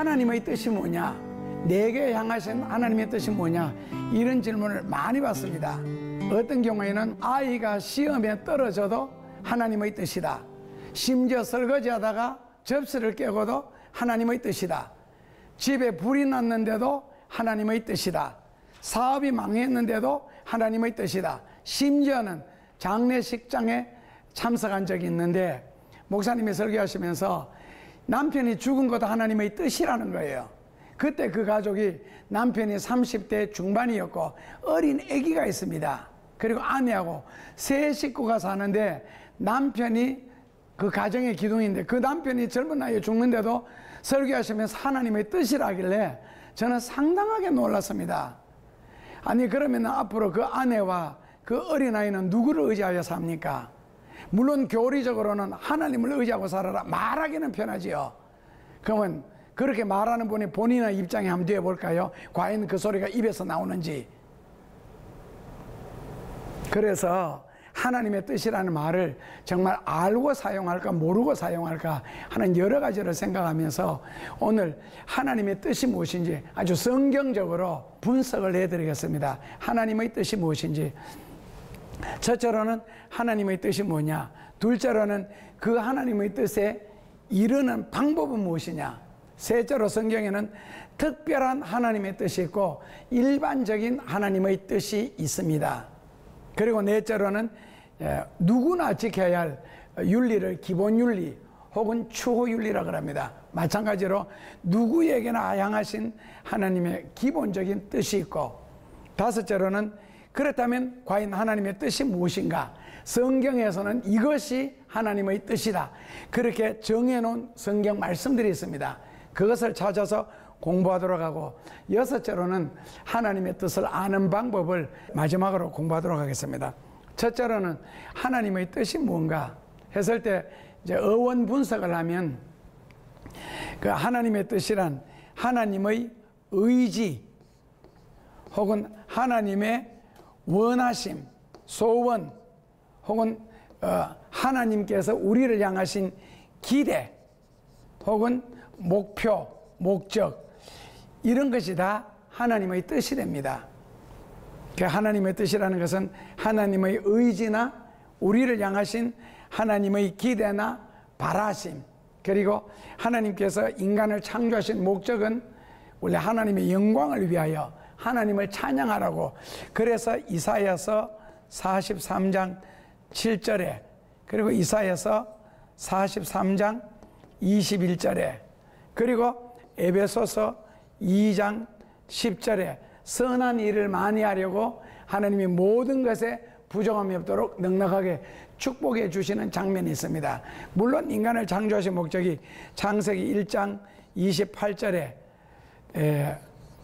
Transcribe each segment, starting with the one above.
하나님의 뜻이 뭐냐, 내게 향하신 하나님의 뜻이 뭐냐, 이런 질문을 많이 받습니다. 어떤 경우에는 아이가 시험에 떨어져도 하나님의 뜻이다. 심지어 설거지하다가 접시를 깨고도 하나님의 뜻이다. 집에 불이 났는데도 하나님의 뜻이다. 사업이 망했는데도 하나님의 뜻이다. 심지어는 장례식장에 참석한 적이 있는데 목사님이 설교하시면서 남편이 죽은 것도 하나님의 뜻이라는 거예요. 그때 그 가족이 남편이 30대 중반이었고 어린 아기가 있습니다. 그리고 아내하고 세 식구가 사는데 남편이 그 가정의 기둥인데 그 남편이 젊은 나이에 죽는데도 설교하시면서 하나님의 뜻이라길래 저는 상당하게 놀랐습니다. 아니 그러면 앞으로 그 아내와 그 어린아이는 누구를 의지하여 삽니까? 물론 교리적으로는 하나님을 의지하고 살아라 말하기는 편하지요. 그러면 그렇게 말하는 분이 본인의 입장에 한번 되어볼까요? 과연 그 소리가 입에서 나오는지. 그래서 하나님의 뜻이라는 말을 정말 알고 사용할까 모르고 사용할까 하는 여러 가지를 생각하면서 오늘 하나님의 뜻이 무엇인지 아주 성경적으로 분석을 해드리겠습니다. 하나님의 뜻이 무엇인지, 첫째로는 하나님의 뜻이 뭐냐, 둘째로는 그 하나님의 뜻에 이르는 방법은 무엇이냐, 셋째로 성경에는 특별한 하나님의 뜻이 있고 일반적인 하나님의 뜻이 있습니다. 그리고 넷째로는 누구나 지켜야 할 윤리를 기본윤리 혹은 추호윤리라고 합니다. 마찬가지로 누구에게나 향하신 하나님의 기본적인 뜻이 있고, 다섯째로는 그렇다면 과연 하나님의 뜻이 무엇인가, 성경에서는 이것이 하나님의 뜻이다 그렇게 정해놓은 성경 말씀들이 있습니다. 그것을 찾아서 공부하도록 하고, 여섯째로는 하나님의 뜻을 아는 방법을 마지막으로 공부하도록 하겠습니다. 첫째로는 하나님의 뜻이 뭔가 했을 때 이제 어원 분석을 하면 그 하나님의 뜻이란 하나님의 의지 혹은 하나님의 원하심, 소원 혹은 하나님께서 우리를 향하신 기대 혹은 목표, 목적, 이런 것이 다 하나님의 뜻이 됩니다. 하나님의 뜻이라는 것은 하나님의 의지나 우리를 향하신 하나님의 기대나 바라심, 그리고 하나님께서 인간을 창조하신 목적은 원래 하나님의 영광을 위하여 하나님을 찬양하라고, 그래서 이사야서 43장 7절에 그리고 이사야서 43장 21절에 그리고 에베소서 2장 10절에 선한 일을 많이 하려고 하나님이 모든 것에 부족함이 없도록 넉넉하게 축복해 주시는 장면이 있습니다. 물론 인간을 창조하신 목적이 창세기 1장 28절에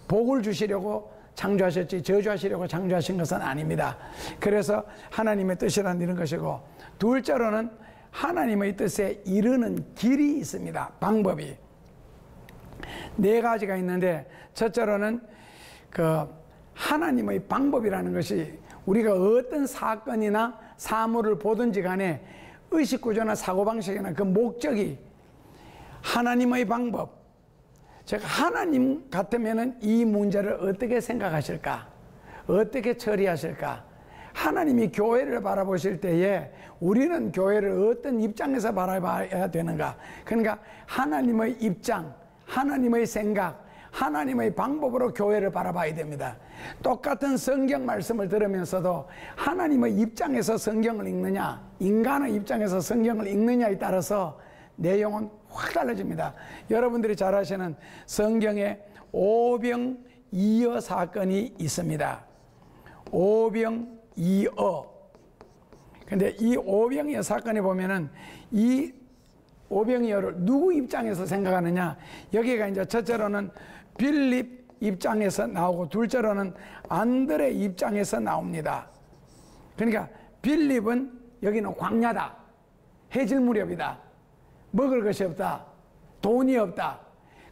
복을 주시려고 창조하셨지 저주하시려고 창조하신 것은 아닙니다. 그래서 하나님의 뜻이란 이런 것이고, 둘째로는 하나님의 뜻에 이르는 길이 있습니다. 방법이 네 가지가 있는데, 첫째로는 그 하나님의 방법이라는 것이 우리가 어떤 사건이나 사물을 보든지 간에 의식구조나 사고방식이나 그 목적이 하나님의 방법, 즉 하나님 같으면 이 문제를 어떻게 생각하실까, 어떻게 처리하실까, 하나님이 교회를 바라보실 때에 우리는 교회를 어떤 입장에서 바라봐야 되는가, 그러니까 하나님의 입장, 하나님의 생각, 하나님의 방법으로 교회를 바라봐야 됩니다. 똑같은 성경 말씀을 들으면서도 하나님의 입장에서 성경을 읽느냐, 인간의 입장에서 성경을 읽느냐에 따라서 내용은 확 달라집니다. 여러분들이 잘 아시는 성경에 오병이어 사건이 있습니다. 오병이어. 근데 이 오병이어 사건에 보면은 이 오병이어를 누구 입장에서 생각하느냐, 여기가 이제 첫째로는 빌립 입장에서 나오고 둘째로는 안드레 입장에서 나옵니다. 그러니까 빌립은 여기는 광야다, 해질 무렵이다, 먹을 것이 없다, 돈이 없다,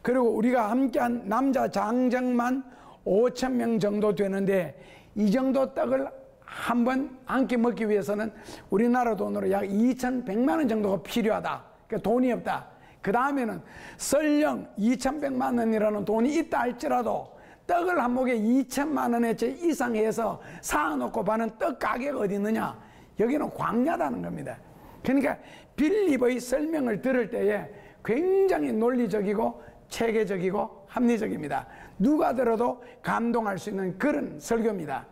그리고 우리가 함께한 남자 장정만 5,000명 정도 되는데 이 정도 떡을 한 번 한 끼 먹기 위해서는 우리나라 돈으로 약 2,100만 원 정도가 필요하다. 그러니까 돈이 없다. 그 다음에는 설령 2,100만 원이라는 돈이 있다 할지라도 떡을 한 목에 2천만 원어치 이상 해서 사놓고 파는 떡 가게가 어디 있느냐? 여기는 광야다는 겁니다. 그러니까 빌립의 설명을 들을 때에 굉장히 논리적이고 체계적이고 합리적입니다. 누가 들어도 감동할 수 있는 그런 설교입니다.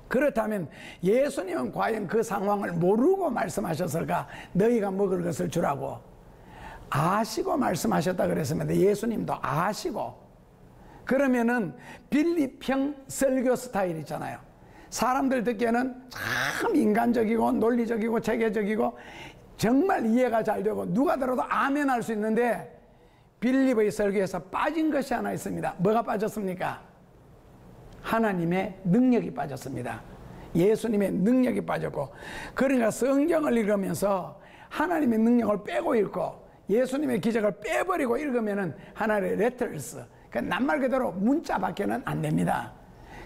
그렇다면 예수님은 과연 그 상황을 모르고 말씀하셨을까? 너희가 먹을 것을 주라고 아시고 말씀하셨다 그랬습니다. 예수님도 아시고. 그러면은 빌립형 설교 스타일 있잖아요. 사람들 듣기에는 참 인간적이고 논리적이고 체계적이고 정말 이해가 잘 되고 누가 들어도 아멘 할 수 있는데, 빌립의 설교에서 빠진 것이 하나 있습니다. 뭐가 빠졌습니까? 하나님의 능력이 빠졌습니다. 예수님의 능력이 빠졌고, 그러니까 성경을 읽으면서 하나님의 능력을 빼고 읽고 예수님의 기적을 빼버리고 읽으면은 하나의 레터스, 그러니까 낱말 그대로 문자밖에는 안 됩니다.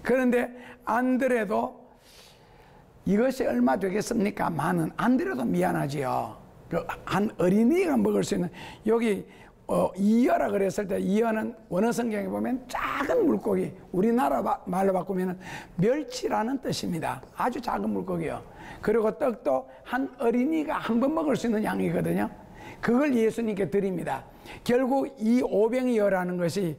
그런데 안드레도 이것이 얼마 되겠습니까? 많은 안드레도 미안하지요. 한 어린이가 먹을 수 있는, 여기 이어라 그랬을 때 이어는 원어 성경에 보면 작은 물고기, 우리나라 말로 바꾸면 멸치라는 뜻입니다. 아주 작은 물고기요. 그리고 떡도 한 어린이가 한 번 먹을 수 있는 양이거든요. 그걸 예수님께 드립니다. 결국 이 오병이어라는 것이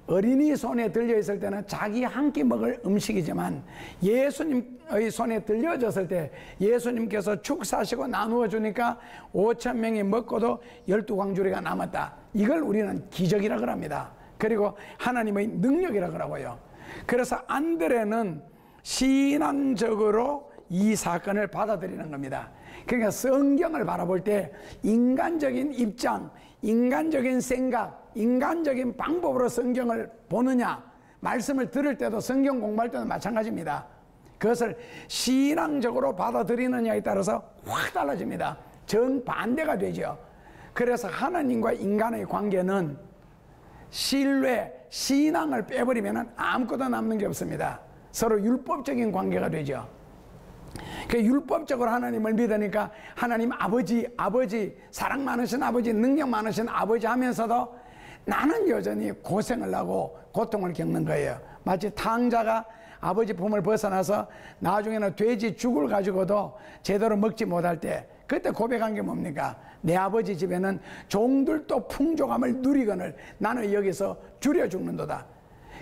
어린이 손에 들려있을 때는 자기 한 끼 먹을 음식이지만 예수님의 손에 들려졌을 때 예수님께서 축사시고 나누어 주니까 5,000명이 먹고도 12광주리가 남았다. 이걸 우리는 기적이라고 합니다. 그리고 하나님의 능력이라고 하고요. 그래서 안드레는 신앙적으로 이 사건을 받아들이는 겁니다. 그러니까 성경을 바라볼 때 인간적인 입장, 인간적인 생각, 인간적인 방법으로 성경을 보느냐, 말씀을 들을 때도 성경 공부할 때도 마찬가지입니다. 그것을 신앙적으로 받아들이느냐에 따라서 확 달라집니다. 정반대가 되죠. 그래서 하나님과 인간의 관계는 신뢰, 신앙을 빼버리면 아무것도 남는 게 없습니다. 서로 율법적인 관계가 되죠. 그 율법적으로 하나님을 믿으니까 하나님 아버지, 사랑 많으신 아버지, 능력 많으신 아버지 하면서도 나는 여전히 고생을 하고 고통을 겪는 거예요. 마치 탕자가 아버지 품을 벗어나서 나중에는 돼지 죽을 가지고도 제대로 먹지 못할 때 그때 고백한 게 뭡니까? 내 아버지 집에는 종들도 풍족함을 누리거늘 나는 여기서 줄여 죽는도다.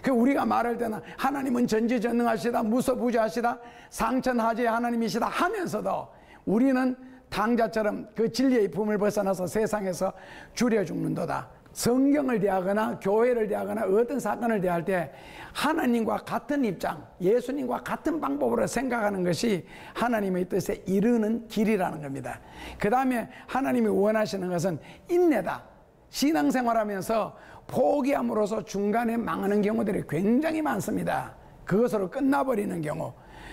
그 우리가 말할 때는 하나님은 전지전능하시다, 무소부지하시다, 상천하지의 하나님이시다 하면서도 우리는 탕자처럼 그 진리의 품을 벗어나서 세상에서 줄여 죽는도다. 성경을 대하거나 교회를 대하거나 어떤 사건을 대할 때 하나님과 같은 입장, 예수님과 같은 방법으로 생각하는 것이 하나님의 뜻에 이르는 길이라는 겁니다. 그 다음에 하나님이 원하시는 것은 인내다. 신앙생활하면서 포기함으로써 중간에 망하는 경우들이 굉장히 많습니다. 그것으로 끝나버리는 경우.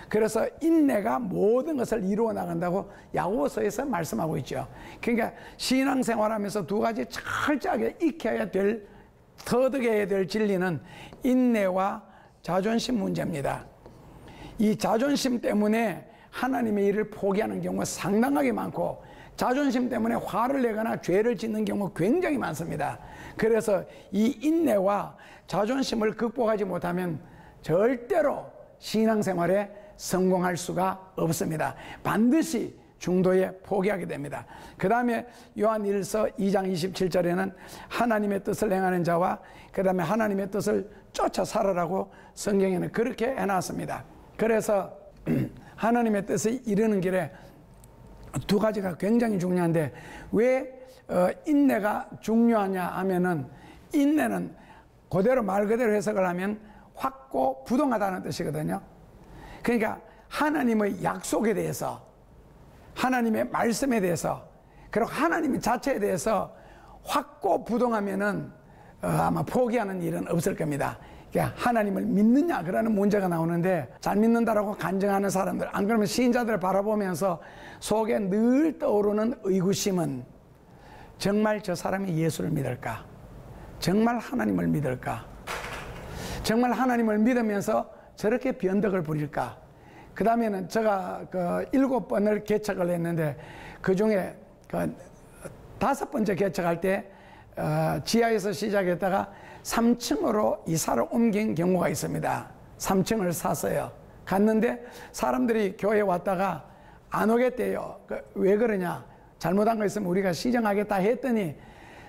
그래서 인내가 모든 것을 이루어 나간다고 야고보서에서 말씀하고 있죠. 그러니까 신앙생활하면서 두 가지 철저하게 익혀야 될, 터득해야 될 진리는 인내와 자존심 문제입니다. 이 자존심 때문에 하나님의 일을 포기하는 경우가 상당하게 많고, 자존심 때문에 화를 내거나 죄를 짓는 경우 굉장히 많습니다. 그래서 이 인내와 자존심을 극복하지 못하면 절대로 신앙생활에 성공할 수가 없습니다. 반드시 중도에 포기하게 됩니다. 그 다음에 요한 1서 2장 27절에는 하나님의 뜻을 행하는 자와 그 다음에 하나님의 뜻을 쫓아 살아라고 성경에는 그렇게 해놨습니다. 그래서 하나님의 뜻을 이루는 길에 두 가지가 굉장히 중요한데, 왜 인내가 중요하냐 하면은, 인내는 그대로 말 그대로 해석을 하면 확고부동하다는 뜻이거든요. 그러니까 하나님의 약속에 대해서, 하나님의 말씀에 대해서, 그리고 하나님 자체에 대해서 확고부동하면은 아마 포기하는 일은 없을 겁니다. 그러니까 하나님을 믿느냐 그러는 문제가 나오는데, 잘 믿는다라고 간증하는 사람들, 안 그러면 신자들을 바라보면서 속에 늘 떠오르는 의구심은, 정말 저 사람이 예수를 믿을까? 정말 하나님을 믿을까? 정말 하나님을 믿으면서 저렇게 변덕을 부릴까? 그 다음에는 제가 7번을 개척을 했는데 그 중에 5번째 개척할 때 지하에서 시작했다가 3층으로 이사를 옮긴 경우가 있습니다. 3층을 샀어요. 갔는데 사람들이 교회에 왔다가 안 오겠대요. 왜 그러냐? 잘못한 거 있으면 우리가 시정하겠다 했더니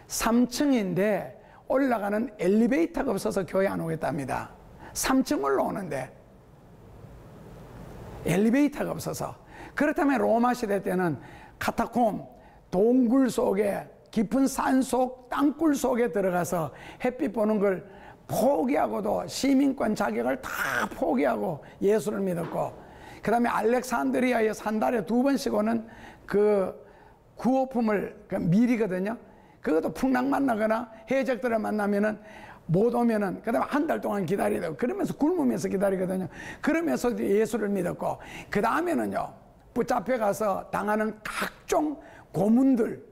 3층인데 올라가는 엘리베이터가 없어서 교회 안 오겠답니다. 3층 올라오는데 엘리베이터가 없어서. 그렇다면 로마 시대 때는 카타콤, 동굴 속에 깊은 산속 땅굴 속에 들어가서 햇빛 보는 걸 포기하고도 시민권 자격을 다 포기하고 예수를 믿었고, 그 다음에 알렉산드리아에서 한 달에 2번씩 오는 그 구호품을 미리거든요. 그것도 풍랑 만나거나 해적들을 만나면은 못 오면은 그 다음에 한 달 동안 기다려야 되고, 그러면서 굶으면서 기다리거든요. 그러면서도 예수를 믿었고, 그 다음에는요 붙잡혀가서 당하는 각종 고문들,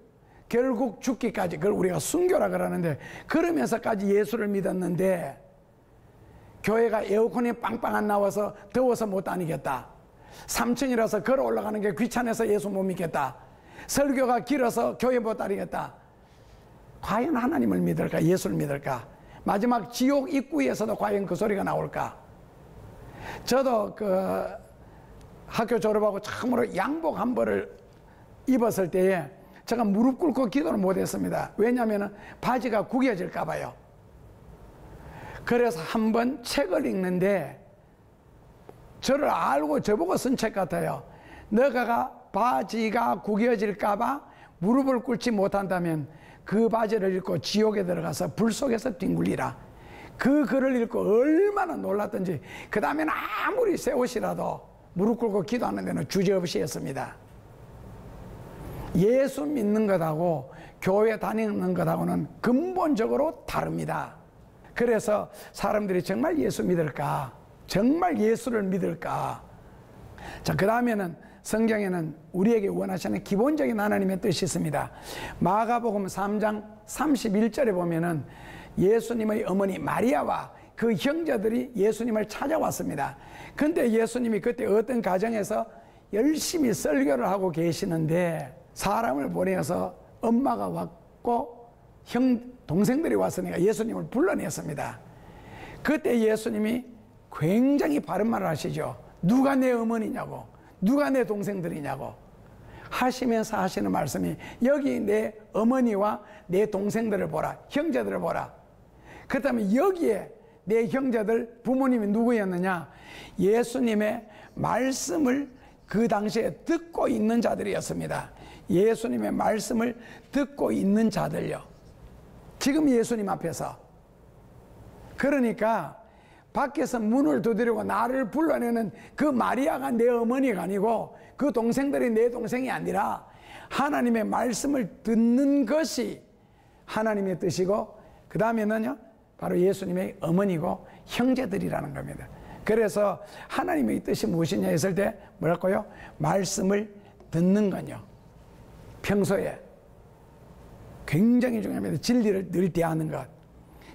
결국 죽기까지, 그걸 우리가 순교라 그러는데, 그러면서까지 예수를 믿었는데 교회가 에어컨이 빵빵 안 나와서 더워서 못 다니겠다, 3층이라서 걸어 올라가는 게 귀찮아서 예수 못 믿겠다, 설교가 길어서 교회 못 다니겠다. 과연 하나님을 믿을까, 예수를 믿을까? 마지막 지옥 입구에서도 과연 그 소리가 나올까? 저도 그 학교 졸업하고 처음으로 양복 한 벌을 입었을 때에 제가 무릎 꿇고 기도를 못했습니다. 왜냐하면 바지가 구겨질까 봐요. 그래서 한번 책을 읽는데 저를 알고 저보고 쓴 책 같아요. 너가 바지가 구겨질까 봐 무릎을 꿇지 못한다면 그 바지를 입고 지옥에 들어가서 불 속에서 뒹굴리라. 그 글을 읽고 얼마나 놀랐던지. 그 다음에는 아무리 새 옷이라도 무릎 꿇고 기도하는 데는 주저없이 했습니다. 예수 믿는 것하고 교회 다니는 것하고는 근본적으로 다릅니다. 그래서 사람들이 정말 예수 믿을까? 정말 예수를 믿을까? 자, 그 다음에는 성경에는 우리에게 원하시는 기본적인 하나님의 뜻이 있습니다. 마가복음 3장 31절에 보면은 예수님의 어머니 마리아와 그 형제들이 예수님을 찾아왔습니다. 근데 예수님이 그때 어떤 가정에서 열심히 설교를 하고 계시는데 사람을 보내어서 엄마가 왔고 동생들이 왔으니까 예수님을 불러냈습니다. 그때 예수님이 굉장히 바른 말을 하시죠. 누가 내 어머니냐고, 누가 내 동생들이냐고 하시면서 하시는 말씀이, 여기 내 어머니와 내 동생들을 보라, 형제들을 보라. 그 다음에 여기에 내 형제들, 부모님이 누구였느냐? 예수님의 말씀을 그 당시에 듣고 있는 자들이었습니다. 예수님의 말씀을 듣고 있는 자들요. 지금 예수님 앞에서. 그러니까 밖에서 문을 두드리고 나를 불러내는 그 마리아가 내 어머니가 아니고 그 동생들이 내 동생이 아니라 하나님의 말씀을 듣는 것이 하나님의 뜻이고, 그 다음에는요 바로 예수님의 어머니고 형제들이라는 겁니다. 그래서 하나님의 뜻이 무엇이냐 했을 때 뭐랄까요? 말씀을 듣는 건요, 평소에 굉장히 중요합니다. 진리를 늘 대하는 것.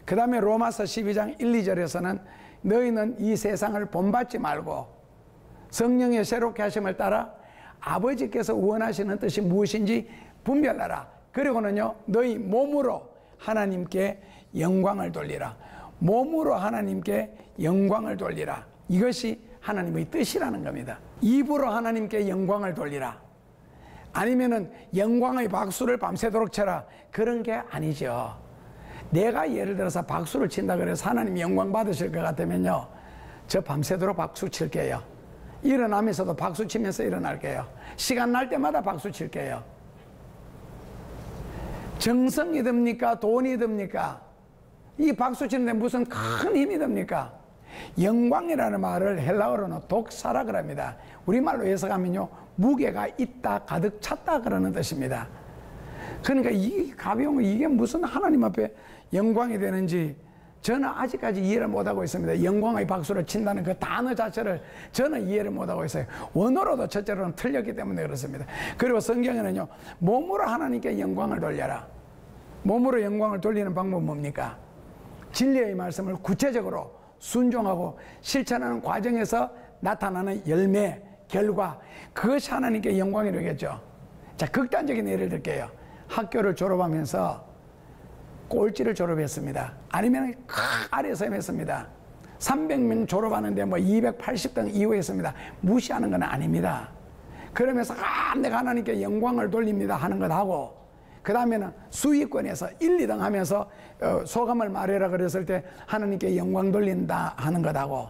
그 다음에 로마서 12장 1, 2절에서는 너희는 이 세상을 본받지 말고 성령의 새롭게 하심을 따라 아버지께서 원하시는 뜻이 무엇인지 분별하라. 그리고는요 너희 몸으로 하나님께 영광을 돌리라. 몸으로 하나님께 영광을 돌리라. 이것이 하나님의 뜻이라는 겁니다. 입으로 하나님께 영광을 돌리라. 아니면은 영광의 박수를 밤새도록 쳐라. 그런 게 아니죠. 내가 예를 들어서 박수를 친다 그래서 하나님 영광 받으실 것 같으면요, 저 밤새도록 박수 칠게요. 일어나면서도 박수 치면서 일어날게요. 시간 날 때마다 박수 칠게요. 정성이 듭니까? 돈이 듭니까? 이 박수 치는데 무슨 큰 힘이 듭니까? 영광이라는 말을 헬라어로는 독사라 그럽니다. 우리말로 해석하면요, 무게가 있다, 가득 찼다 그러는 뜻입니다. 그러니까 이 가벼운 이게 무슨 하나님 앞에 영광이 되는지 저는 아직까지 이해를 못하고 있습니다. 영광의 박수를 친다는 그 단어 자체를 저는 이해를 못하고 있어요. 원어로도 첫째로는 틀렸기 때문에 그렇습니다. 그리고 성경에는요, 몸으로 하나님께 영광을 돌려라. 몸으로 영광을 돌리는 방법은 뭡니까? 진리의 말씀을 구체적으로 순종하고 실천하는 과정에서 나타나는 열매, 결과, 그것이 하나님께 영광이 되겠죠. 자, 극단적인 예를 들게요. 학교를 졸업하면서 꼴찌를 졸업했습니다. 아니면 아래에서 했습니다. 300명 졸업하는데 뭐 280등 이후에 했습니다. 무시하는 건 아닙니다. 그러면서 내가 하나님께 영광을 돌립니다 하는 것하고, 그 다음에는 수위권에서 1, 2등 하면서 소감을 말해라 그랬을 때 하나님께 영광 돌린다 하는 것하고,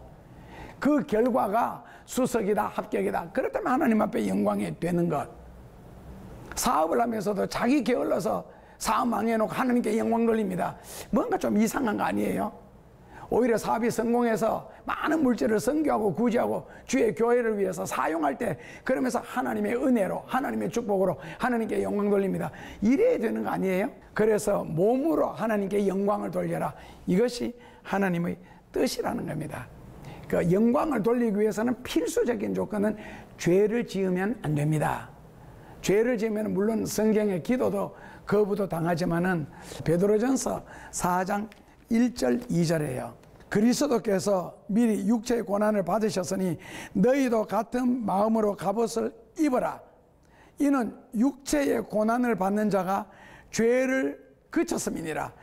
그 결과가 수석이다, 합격이다, 그렇다면 하나님 앞에 영광이 되는 것. 사업을 하면서도 자기 게을러서 사업 망해놓고 하나님께 영광 돌립니다. 뭔가 좀 이상한 거 아니에요? 오히려 사업이 성공해서 많은 물질을 선교하고 구제하고 주의 교회를 위해서 사용할 때, 그러면서 하나님의 은혜로, 하나님의 축복으로 하나님께 영광 돌립니다. 이래야 되는 거 아니에요? 그래서 몸으로 하나님께 영광을 돌려라. 이것이 하나님의 뜻이라는 겁니다. 그 영광을 돌리기 위해서는 필수적인 조건은 죄를 지으면 안 됩니다. 죄를 지으면 물론 성경의 기도도 거부도 당하지만은 베드로전서 4장 1절 2절이에요. 그리스도께서 미리 육체의 고난을 받으셨으니 너희도 같은 마음으로 갑옷을 입어라. 이는 육체의 고난을 받는 자가 죄를 그쳤음이니라.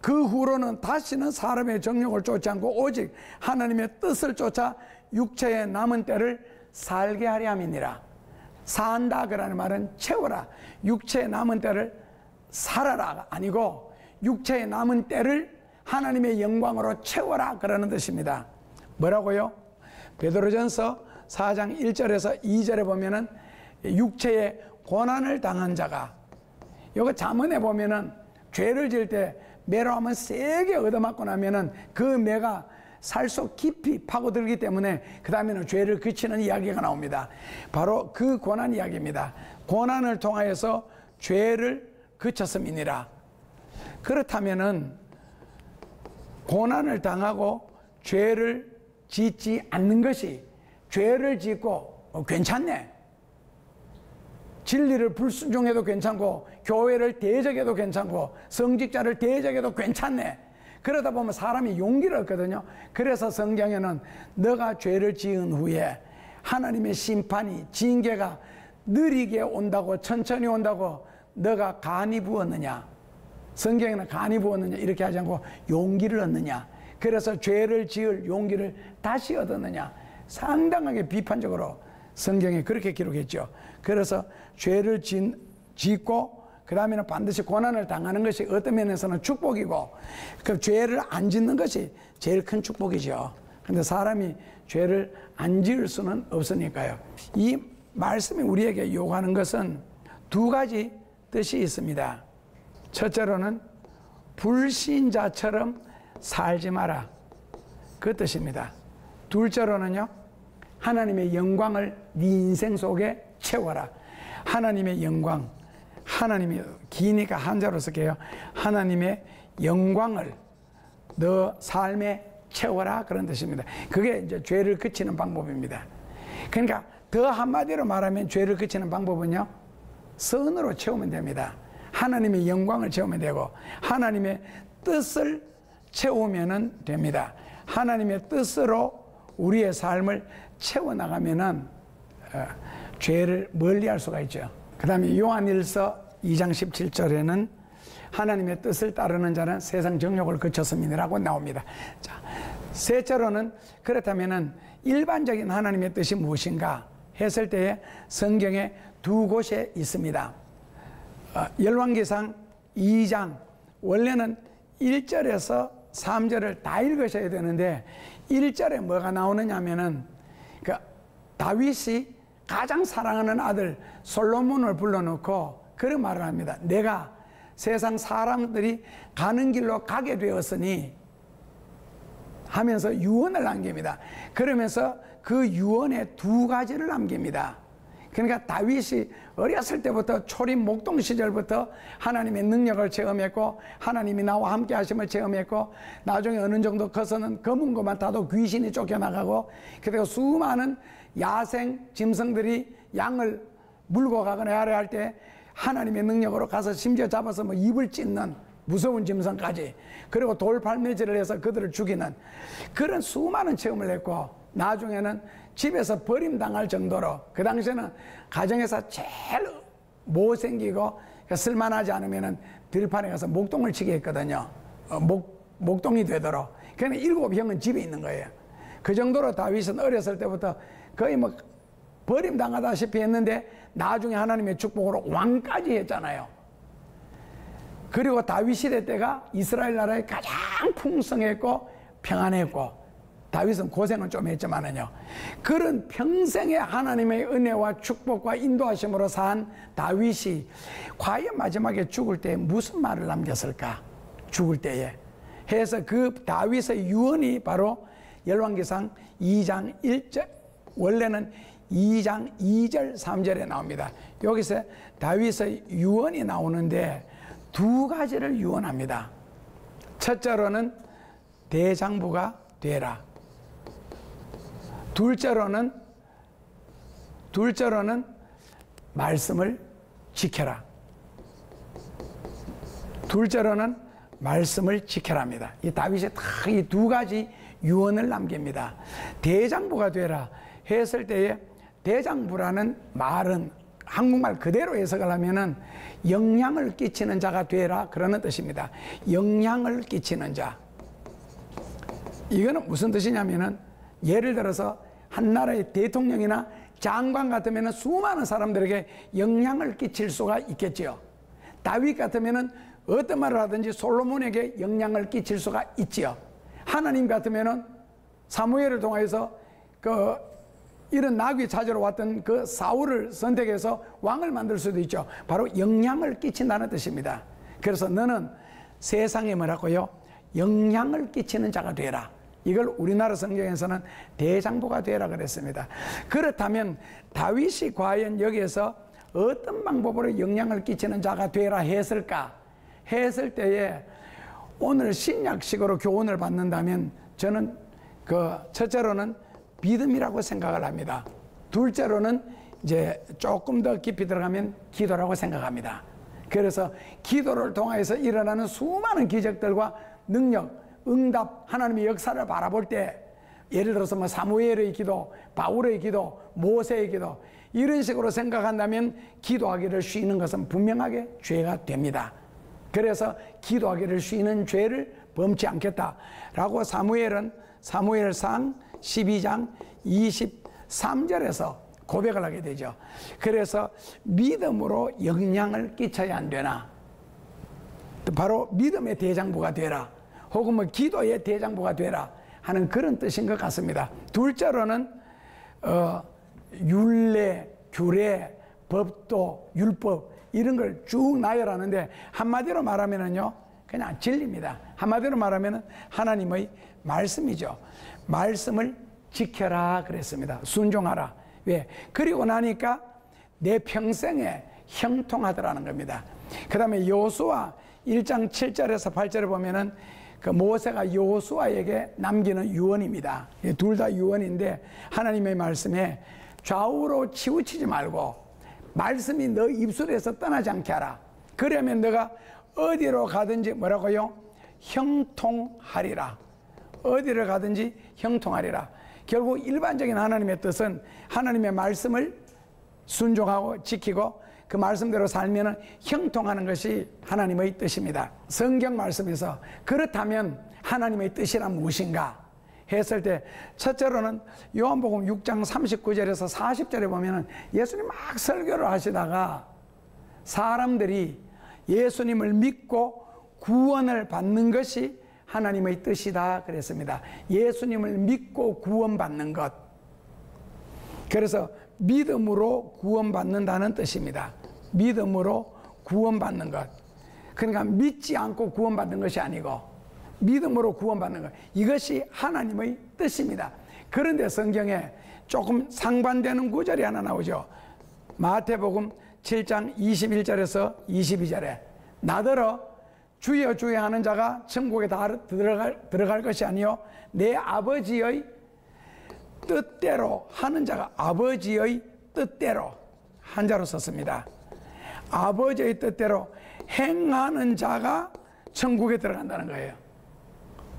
그 후로는 다시는 사람의 정욕을 쫓지 않고 오직 하나님의 뜻을 쫓아 육체의 남은 때를 살게 하려 함이니라. 산다 그라는 말은 채워라. 육체의 남은 때를 살아라 아니고 육체의 남은 때를 하나님의 영광으로 채워라 그러는 뜻입니다. 뭐라고요? 베드로전서 4장 1절에서 2절에 보면은 육체의 고난을 당한 자가, 이거 잠언에 보면은 죄를 지을 때 매로 한번 세게 얻어맞고 나면은 그 매가 살 속 깊이 파고들기 때문에 그 다음에는 죄를 그치는 이야기가 나옵니다. 바로 그 고난 이야기입니다. 고난을 통하여서 죄를 그쳤음이니라. 그렇다면은 고난을 당하고 죄를 짓지 않는 것이, 죄를 짓고 괜찮네, 진리를 불순종해도 괜찮고 교회를 대적해도 괜찮고 성직자를 대적해도 괜찮네, 그러다 보면 사람이 용기를 얻거든요. 그래서 성경에는 너가 죄를 지은 후에 하나님의 심판이, 징계가 느리게 온다고, 천천히 온다고 너가 간이 부었느냐, 성경에는 간이 부었느냐 이렇게 하지 않고 용기를 얻느냐, 그래서 죄를 지을 용기를 다시 얻었느냐, 상당하게 비판적으로 성경에 그렇게 기록했죠. 그래서 죄를 짓고 그 다음에는 반드시 고난을 당하는 것이 어떤 면에서는 축복이고, 그 죄를 안 짓는 것이 제일 큰 축복이죠. 근데 사람이 죄를 안 지을 수는 없으니까요. 이 말씀이 우리에게 요구하는 것은 두 가지 뜻이 있습니다. 첫째로는 불신자처럼 살지 마라, 그 뜻입니다. 둘째로는요, 하나님의 영광을 네 인생 속에 채워라. 하나님의 영광, 하나님이 기니까 한자로 쓸게요. 하나님의 영광을 너 삶에 채워라, 그런 뜻입니다. 그게 이제 죄를 그치는 방법입니다. 그러니까 더 한마디로 말하면 죄를 그치는 방법은요, 선으로 채우면 됩니다. 하나님의 영광을 채우면 되고 하나님의 뜻을 채우면 됩니다. 하나님의 뜻으로 우리의 삶을 채워나가면은 죄를 멀리할 수가 있죠. 그 다음에 요한일서 2장 17절에는 하나님의 뜻을 따르는 자는 세상 정욕을 그쳤음이라고 나옵니다. 자, 셋째로는 그렇다면은 일반적인 하나님의 뜻이 무엇인가 했을 때에 성경에 두 곳에 있습니다. 열왕기상 2장, 원래는 1절에서 3절을 다 읽으셔야 되는데 1절에 뭐가 나오느냐 하면은 그 다윗이 가장 사랑하는 아들 솔로몬을 불러놓고 그런 말을 합니다. 내가 세상 사람들이 가는 길로 가게 되었으니 하면서 유언을 남깁니다. 그러면서 그 유언에 두 가지를 남깁니다. 그러니까 다윗이 어렸을 때부터 초림 목동 시절부터 하나님의 능력을 체험했고 하나님이 나와 함께 하심을 체험했고 나중에 어느 정도 커서는 검은 것만 타도 귀신이 쫓겨나가고, 그리고 수많은 야생 짐승들이 양을 물고 가거나 하려 할 때 하나님의 능력으로 가서 심지어 잡아서 뭐 입을 찢는 무서운 짐승까지, 그리고 돌팔매질을 해서 그들을 죽이는 그런 수많은 체험을 했고, 나중에는 집에서 버림당할 정도로, 그 당시에는 가정에서 제일 못생기고 그러니까 쓸만하지 않으면은 들판에 가서 목동을 치게 했거든요. 목동이 되도록. 그러니까 7형은 집에 있는 거예요. 그 정도로 다윗은 어렸을 때부터 거의 뭐 버림당하다시피 했는데 나중에 하나님의 축복으로 왕까지 했잖아요. 그리고 다윗 시대 때가 이스라엘 나라에 가장 풍성했고 평안했고, 다윗은 고생은 좀 했지만은요, 그런 평생의 하나님의 은혜와 축복과 인도하심으로 산 다윗이 과연 마지막에 죽을 때 무슨 말을 남겼을까? 죽을 때에 해서 그 다윗의 유언이 바로 열왕기상 2장 1절, 원래는 2장 2절 3절에 나옵니다. 여기서 다윗의 유언이 나오는데 두 가지를 유언합니다. 첫째로는 대장부가 되라. 둘째로는 말씀을 지켜라. 둘째로는 말씀을 지켜랍니다. 이 다윗이 다 이 두 가지 유언을 남깁니다. 대장부가 되라 했을 때에 대장부라는 말은 한국말 그대로 해석을 하면은 영향을 끼치는 자가 되라 그러는 뜻입니다. 영향을 끼치는 자. 이거는 무슨 뜻이냐면은 예를 들어서 한 나라의 대통령이나 장관 같으면 수많은 사람들에게 영향을 끼칠 수가 있겠죠. 다윗 같으면 어떤 말을 하든지 솔로몬에게 영향을 끼칠 수가 있지요. 하나님 같으면 사무엘을 통해서 이런 나귀 찾으러 왔던 그 사울을 선택해서 왕을 만들 수도 있죠. 바로 영향을 끼친다는 뜻입니다. 그래서 너는 세상에 뭐라고요? 영향을 끼치는 자가 되라. 이걸 우리나라 성경에서는 대장부가 되라 그랬습니다. 그렇다면 다윗이 과연 여기에서 어떤 방법으로 영향을 끼치는 자가 되라 했을까? 했을 때에 오늘 신약식으로 교훈을 받는다면 저는 첫째로는 믿음이라고 생각을 합니다. 둘째로는 이제 조금 더 깊이 들어가면 기도라고 생각합니다. 그래서 기도를 통해서 일어나는 수많은 기적들과 능력, 응답, 하나님의 역사를 바라볼 때 예를 들어서 뭐 사무엘의 기도, 바울의 기도, 모세의 기도 이런 식으로 생각한다면 기도하기를 쉬는 것은 분명하게 죄가 됩니다. 그래서 기도하기를 쉬는 죄를 범치 않겠다라고 사무엘은 사무엘상 12장 23절에서 고백을 하게 되죠. 그래서 믿음으로 영향을 끼쳐야 안 되나? 바로 믿음의 대장부가 되라. 혹은 뭐 기도의 대장부가 되라 하는 그런 뜻인 것 같습니다. 둘째로는 율례, 규례, 법도, 율법 이런 걸 쭉 나열하는데 한마디로 말하면은요 그냥 진리입니다. 한마디로 말하면은 하나님의 말씀이죠. 말씀을 지켜라 그랬습니다. 순종하라. 왜? 그리고 나니까 내 평생에 형통하더라는 겁니다. 그 다음에 여호수아 1장 7절에서 8절에 보면은 그 모세가 여호수아에게 남기는 유언입니다. 둘 다 유언인데 하나님의 말씀에 좌우로 치우치지 말고 말씀이 너 입술에서 떠나지 않게 하라. 그러면 너가 어디로 가든지 뭐라고요? 형통하리라. 어디를 가든지 형통하리라. 결국 일반적인 하나님의 뜻은 하나님의 말씀을 순종하고 지키고 그 말씀대로 살면 형통하는 것이 하나님의 뜻입니다. 성경 말씀에서 그렇다면 하나님의 뜻이란 무엇인가 했을 때 첫째로는 요한복음 6장 39절에서 40절에 보면 예수님 막 설교를 하시다가 사람들이 예수님을 믿고 구원을 받는 것이 하나님의 뜻이다 그랬습니다. 예수님을 믿고 구원받는 것. 그래서 믿음으로 구원받는다는 뜻입니다. 믿음으로 구원받는 것. 그러니까 믿지 않고 구원받는 것이 아니고 믿음으로 구원받는 것. 이것이 하나님의 뜻입니다. 그런데 성경에 조금 상반되는 구절이 하나 나오죠. 마태복음 7장 21절에서 22절에 나더러 주여 주여 하는 자가 천국에 다 들어갈 것이 아니요 내 아버지의 뜻대로 하는 자가 아버지의 뜻대로 한자로 썼습니다. 아버지의 뜻대로 행하는 자가 천국에 들어간다는 거예요.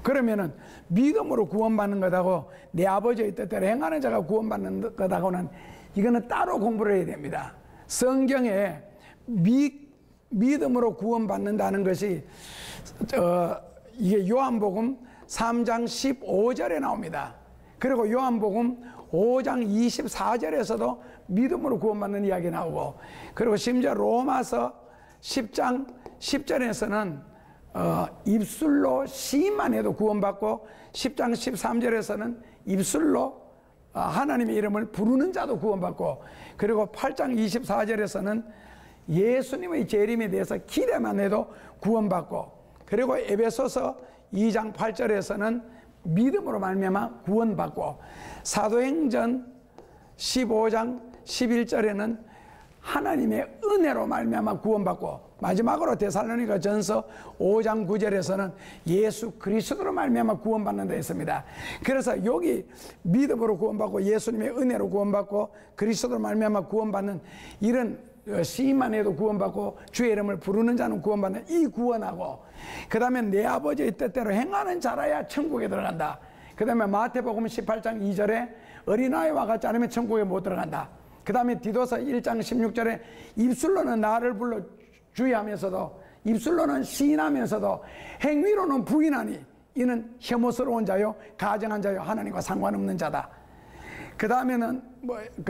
그러면은 믿음으로 구원받는 것하고 내 아버지의 뜻대로 행하는 자가 구원받는 것하고는 이거는 따로 공부를 해야 됩니다. 성경에 믿음으로 구원받는다는 것이 이게 요한복음 3장 15절에 나옵니다. 그리고 요한복음 5장 24절에서도 믿음으로 구원받는 이야기 나오고, 그리고 심지어 로마서 10장 10절에서는 입술로 시인만 해도 구원받고, 10장 13절에서는 입술로 하나님의 이름을 부르는 자도 구원받고, 그리고 8장 24절에서는 예수님의 재림에 대해서 기대만 해도 구원받고, 그리고 에베소서 2장 8절에서는 믿음으로 말미암아 구원받고, 사도행전 15장 11절에는 하나님의 은혜로 말미암아 구원받고, 마지막으로 데살로니가 전서 5장 9절에서는 예수 그리스도로 말미암아 구원받는다 했습니다. 그래서 여기 믿음으로 구원받고 예수님의 은혜로 구원받고 그리스도로 말미암아 구원받는 이런 시인만 해도 구원받고 주의 이름을 부르는 자는 구원받는 이 구원하고, 그 다음에 내 아버지의 뜻대로 행하는 자라야 천국에 들어간다. 그 다음에 마태복음 18장 2절에 어린아이와 같지 않으면 천국에 못 들어간다. 그 다음에 디도서 1장 16절에 입술로는 나를 불러 주의하면서도 입술로는 시인하면서도 행위로는 부인하니 이는 혐오스러운 자요 가증한 자요 하나님과 상관없는 자다. 그 다음에는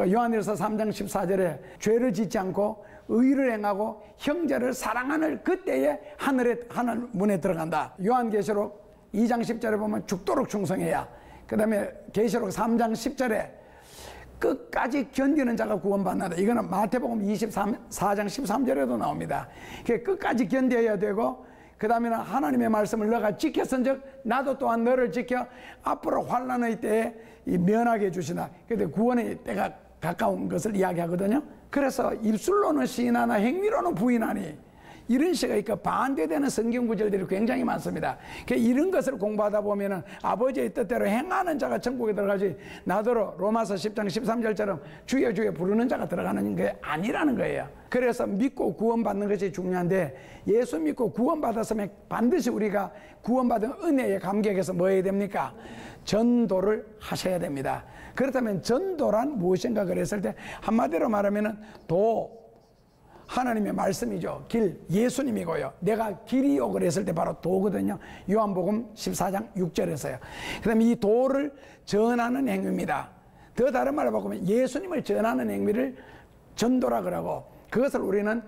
요한일서 3장 14절에 죄를 짓지 않고 의를 행하고 형제를 사랑하는 그때에 하늘 문에 들어간다. 요한계시록 2장 10절에 보면 죽도록 충성해야. 그 다음에 계시록 3장 10절에 끝까지 견디는 자가 구원받는다. 이거는 마태복음 24장 13절에도 나옵니다. 끝까지 견뎌야 되고, 그 다음에는 하나님의 말씀을 너가 지켰은즉 나도 또한 너를 지켜 앞으로 환난의 때에 면하게 해주시나. 근데 구원의 때가 가까운 것을 이야기하거든요. 그래서 입술로는 시인하나 행위로는 부인하니, 이런 식의 반대되는 성경 구절들이 굉장히 많습니다. 이런 것을 공부하다 보면은 아버지의 뜻대로 행하는 자가 천국에 들어가지, 나더러 로마서 10장 13절처럼 주여 주여 부르는 자가 들어가는 게 아니라는 거예요. 그래서 믿고 구원받는 것이 중요한데, 예수 믿고 구원받았으면 반드시 우리가 구원받은 은혜의 감격에서 뭐 해야 됩니까? 전도를 하셔야 됩니다. 그렇다면 전도란 무엇인가 그랬을 때 한마디로 말하면은 하나님의 말씀이죠. 길, 예수님이고요. 내가 길이요 그랬을 때 바로 도거든요. 요한복음 14장 6절에서요. 그 다음에 이 도를 전하는 행위입니다. 더 다른 말로 바꾸면 예수님을 전하는 행위를 전도라 그러고, 그것을 우리는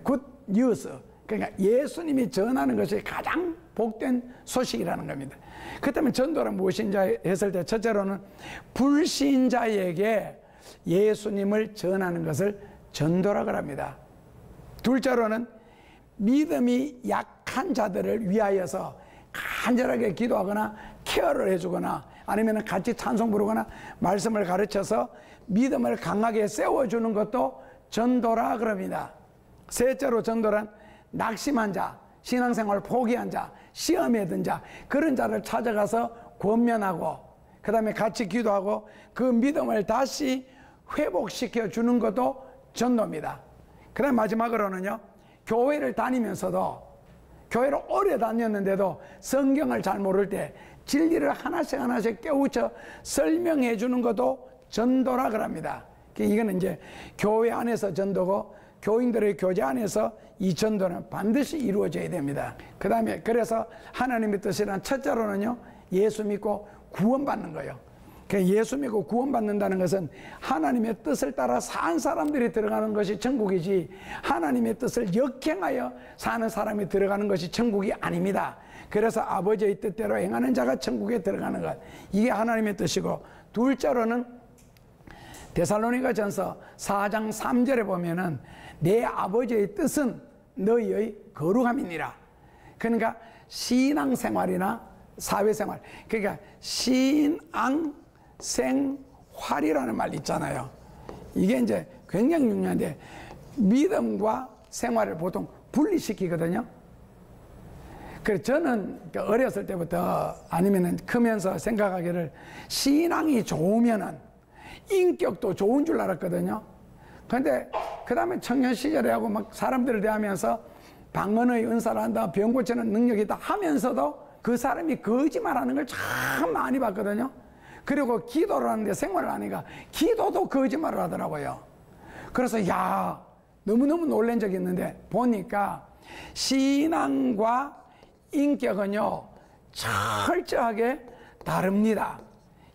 굿 뉴스, 그러니까 예수님이 전하는 것이 가장 복된 소식이라는 겁니다. 그렇다면 전도란 무엇인지 했을 때, 첫째로는 불신자에게 예수님을 전하는 것을 전도라고 합니다. 둘째로는 믿음이 약한 자들을 위하여서 간절하게 기도하거나 케어를 해주거나 아니면 같이 찬송 부르거나 말씀을 가르쳐서 믿음을 강하게 세워주는 것도 전도라 그럽니다. 셋째로 전도란 낙심한 자, 신앙생활을 포기한 자, 시험에 든 자, 그런 자를 찾아가서 권면하고 그 다음에 같이 기도하고 그 믿음을 다시 회복시켜 주는 것도 전도입니다. 그 다음 마지막으로는요, 교회를 다니면서도, 교회를 오래 다녔는데도 성경을 잘 모를 때 진리를 하나씩 깨우쳐 설명해 주는 것도 전도라 그럽니다. 이거는 이제 교회 안에서 전도고, 교인들의 교제 안에서 이 전도는 반드시 이루어져야 됩니다. 그 다음에 그래서 하나님의 뜻이란 첫째로는요, 예수 믿고 구원받는 거예요. 예수 믿고 구원받는다는 것은 하나님의 뜻을 따라 산 사람들이 들어가는 것이 천국이지, 하나님의 뜻을 역행하여 사는 사람이 들어가는 것이 천국이 아닙니다. 그래서 아버지의 뜻대로 행하는 자가 천국에 들어가는 것, 이게 하나님의 뜻이고, 둘째로는 데살로니가 전서 4장 3절에 보면은 내 아버지의 뜻은 너희의 거룩함이니라. 그러니까 신앙생활이나 사회생활, 그러니까 신앙생활이라는 말 있잖아요. 이게 이제 굉장히 중요한데, 믿음과 생활을 보통 분리시키거든요. 그래서 저는 어렸을 때부터 아니면 크면서 생각하기를, 신앙이 좋으면은 인격도 좋은 줄 알았거든요. 그런데 그 다음에 청년 시절에 하고 막 사람들을 대하면서 방언의 은사를 한다, 병 고치는 능력이 있다 하면서도 그 사람이 거짓말하는 걸 참 많이 봤거든요. 그리고 기도를 하는데 생활을 하니까 기도도 거짓말을 하더라고요. 그래서 야, 너무너무 놀란 적이 있는데 보니까 신앙과 인격은요 철저하게 다릅니다.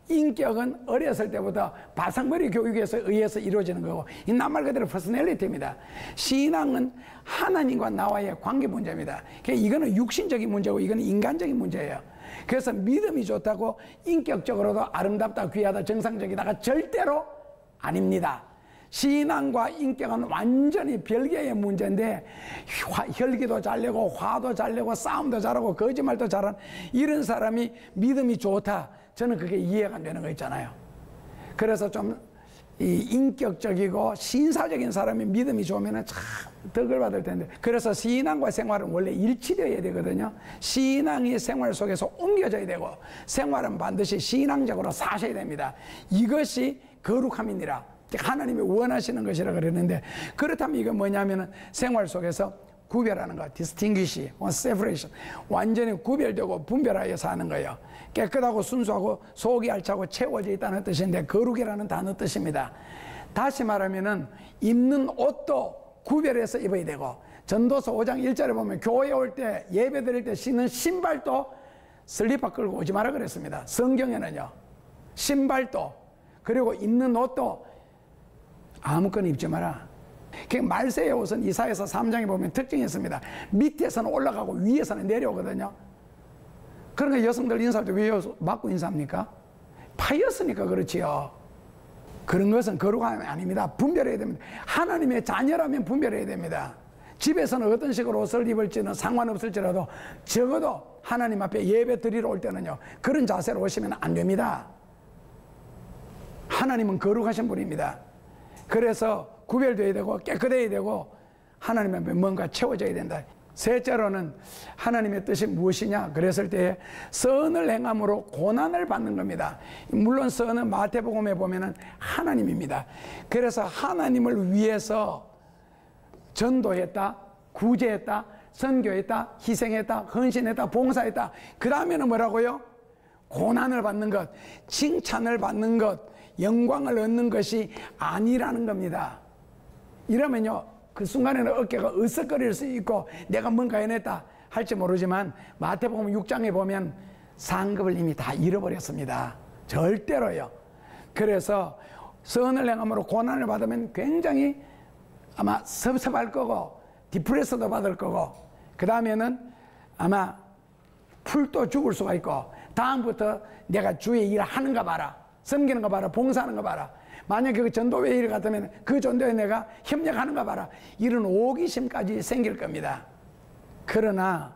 인격은 어렸을 때부터 바상머리 교육에서 의해서 이루어지는 거고, 이 낱말 그대로 퍼스널리티입니다. 신앙은 하나님과 나와의 관계 문제입니다. 그러니까 이거는 육신적인 문제고 이거는 인간적인 문제예요. 그래서 믿음이 좋다고 인격적으로도 아름답다, 귀하다, 정상적이다가 절대로 아닙니다. 신앙과 인격은 완전히 별개의 문제인데, 혈기도 잘 내고 화도 잘 내고 싸움도 잘하고 거짓말도 잘하는 이런 사람이 믿음이 좋다, 저는 그게 이해가 안 되는 거 있잖아요. 그래서 좀 이 인격적이고 신사적인 사람이 믿음이 좋으면 참 덕을 받을 텐데, 그래서 신앙과 생활은 원래 일치되어야 되거든요. 신앙이 생활 속에서 옮겨져야 되고 생활은 반드시 신앙적으로 사셔야 됩니다. 이것이 거룩함이니라, 하나님이 원하시는 것이라 그랬는데, 그렇다면 이건 뭐냐면은 생활 속에서 구별하는 것, distinguish, separation, 완전히 구별되고 분별하여 사는 거예요. 깨끗하고 순수하고 속이 알차고 채워져 있다는 뜻인데, 거룩이라는 단어 뜻입니다. 다시 말하면은 입는 옷도 구별해서 입어야 되고, 전도서 5장 1절에 보면 교회 올 때 예배 드릴 때 신는 신발도 슬리퍼 끌고 오지 마라 그랬습니다. 성경에는요, 신발도, 그리고 입는 옷도 아무거나 입지 마라. 말세의 옷은 이사야서 3장에 보면 특징이 있습니다. 밑에서는 올라가고 위에서는 내려오거든요. 그러니까 여성들 인사할 때 왜 맞고 인사합니까? 파였으니까 그렇지요. 그런 것은 거룩함이 아닙니다. 분별해야 됩니다. 하나님의 자녀라면 분별해야 됩니다. 집에서는 어떤 식으로 옷을 입을지는 상관없을지라도 적어도 하나님 앞에 예배 드리러 올 때는요, 그런 자세로 오시면 안 됩니다. 하나님은 거룩하신 분입니다. 그래서 구별되어야 되고 깨끗해야 되고 하나님 앞에 뭔가 채워져야 된다. 셋째로는 하나님의 뜻이 무엇이냐 그랬을 때 선을 행함으로 고난을 받는 겁니다. 물론 선은 마태복음에 보면은 하나님입니다. 그래서 하나님을 위해서 전도했다, 구제했다, 선교했다, 희생했다, 헌신했다, 봉사했다. 그 다음에는 뭐라고요? 고난을 받는 것, 칭찬을 받는 것, 영광을 얻는 것이 아니라는 겁니다. 이러면요, 그 순간에는 어깨가 으쓱거릴 수 있고 내가 뭔가 해냈다 할지 모르지만 마태복음 6장에 보면 상급을 이미 다 잃어버렸습니다. 절대로요. 그래서 선을 행함으로 고난을 받으면 굉장히 아마 섭섭할 거고 디프레스도 받을 거고, 그 다음에는 아마 풀도 죽을 수가 있고, 다음부터 내가 주의 일을 하는가 봐라, 섬기는 거 봐라, 봉사하는 거 봐라, 만약에 그 전도회 일 같으면 그 전도에 내가 협력하는가 봐라, 이런 오기심까지 생길 겁니다. 그러나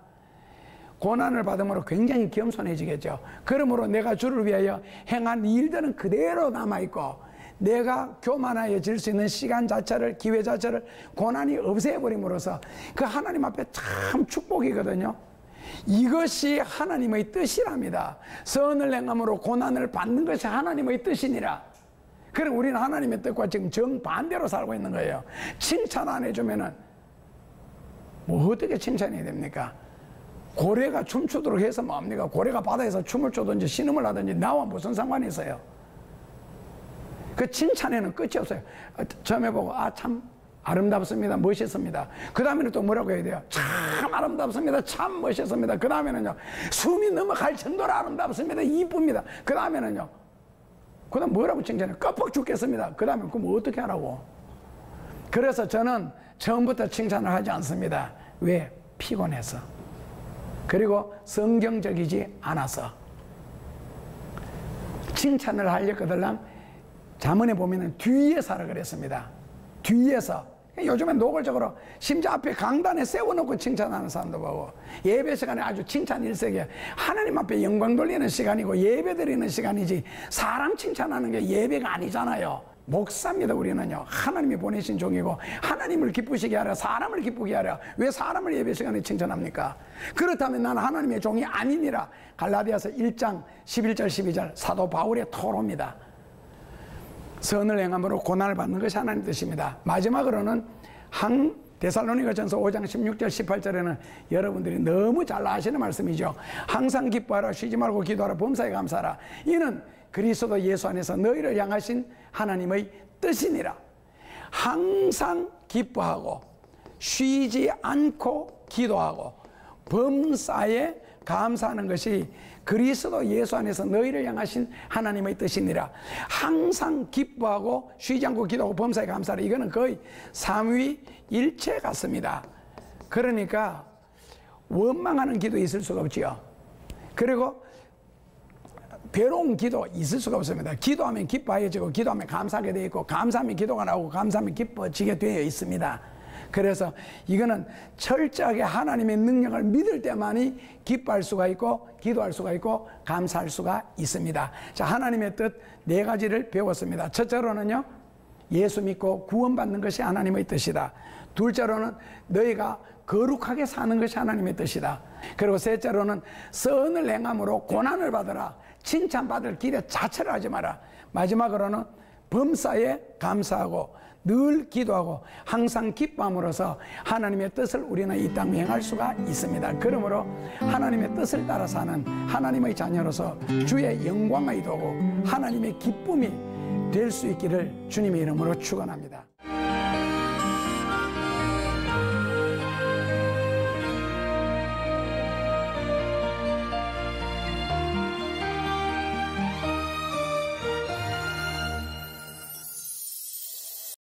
고난을 받음으로 굉장히 겸손해지겠죠. 그러므로 내가 주를 위하여 행한 일들은 그대로 남아있고 내가 교만해질 수 있는 시간 자체를, 기회 자체를 고난이 없애버림으로써 그 하나님 앞에 참 축복이거든요. 이것이 하나님의 뜻이랍니다. 선을 행함으로 고난을 받는 것이 하나님의 뜻이니라. 그럼 우리는 하나님의 뜻과 지금 정반대로 살고 있는 거예요. 칭찬 안 해주면은 뭐 어떻게 칭찬해야 됩니까? 고래가 춤추도록 해서 뭐합니까? 고래가 바다에서 춤을 추든지 신음을 하든지 나와 무슨 상관이 있어요? 그 칭찬에는 끝이 없어요. 처음에 보고 참 아름답습니다, 멋있습니다. 그 다음에는 또 뭐라고 해야 돼요? 참 아름답습니다, 참 멋있습니다. 그 다음에는요, 숨이 넘어갈 정도로 아름답습니다, 이쁩니다. 그 다음에는요, 그 다음 뭐라고 칭찬해요? 껍벅 죽겠습니다. 그 다음에 그럼 어떻게 하라고? 그래서 저는 처음부터 칭찬을 하지 않습니다. 왜? 피곤해서. 그리고 성경적이지 않아서. 칭찬을 하려거들랑 잠언에 보면은 뒤에서 하라 그랬습니다. 뒤에서. 요즘엔 노골적으로 심지어 앞에 강단에 세워놓고 칭찬하는 사람도 보고, 예배 시간에 아주 칭찬 일색이에요. 하나님 앞에 영광 돌리는 시간이고 예배 드리는 시간이지 사람 칭찬하는 게 예배가 아니잖아요. 목사입니다. 우리는요, 하나님이 보내신 종이고 하나님을 기쁘시게 하라, 사람을 기쁘게 하라. 왜 사람을 예배 시간에 칭찬합니까? 그렇다면 나는 하나님의 종이 아니니라. 갈라디아서 1장 11절 12절 사도 바울의 토로입니다. 선을 행함으로 고난을 받는 것이 하나님 뜻입니다. 마지막으로는 데살로니가전서 5장 16절 18절에는 여러분들이 너무 잘 아시는 말씀이죠. 항상 기뻐하라, 쉬지 말고 기도하라, 범사에 감사하라. 이는 그리스도 예수 안에서 너희를 향하신 하나님의 뜻이니라. 항상 기뻐하고 쉬지 않고 기도하고 범사에 감사하는 것이 그리스도 예수 안에서 너희를 향하신 하나님의 뜻이니라. 항상 기뻐하고 쉬지 않고 기도하고 범사에 감사하라. 이거는 거의 삼위일체 같습니다. 그러니까 원망하는 기도 있을 수가 없지요. 그리고 괴로운 기도 있을 수가 없습니다. 기도하면 기뻐해지고 기도하면 감사하게 되어 있고 감사하면 기도가 나오고 감사하면 기뻐지게 되어 있습니다. 그래서 이거는 철저하게 하나님의 능력을 믿을 때만이 기뻐할 수가 있고 기도할 수가 있고 감사할 수가 있습니다. 자, 하나님의 뜻 4가지를 배웠습니다. 첫째로는요, 예수 믿고 구원받는 것이 하나님의 뜻이다. 둘째로는 너희가 거룩하게 사는 것이 하나님의 뜻이다. 그리고 셋째로는 선을 행함으로 고난을 받으라. 칭찬받을 길에 자체를 하지 마라. 마지막으로는 범사에 감사하고 늘 기도하고 항상 기뻐함으로써 하나님의 뜻을 우리는 이 땅에 행할 수가 있습니다. 그러므로 하나님의 뜻을 따라 사는 하나님의 자녀로서 주의 영광의 도구 하나님의 기쁨이 될 수 있기를 주님의 이름으로 축원합니다.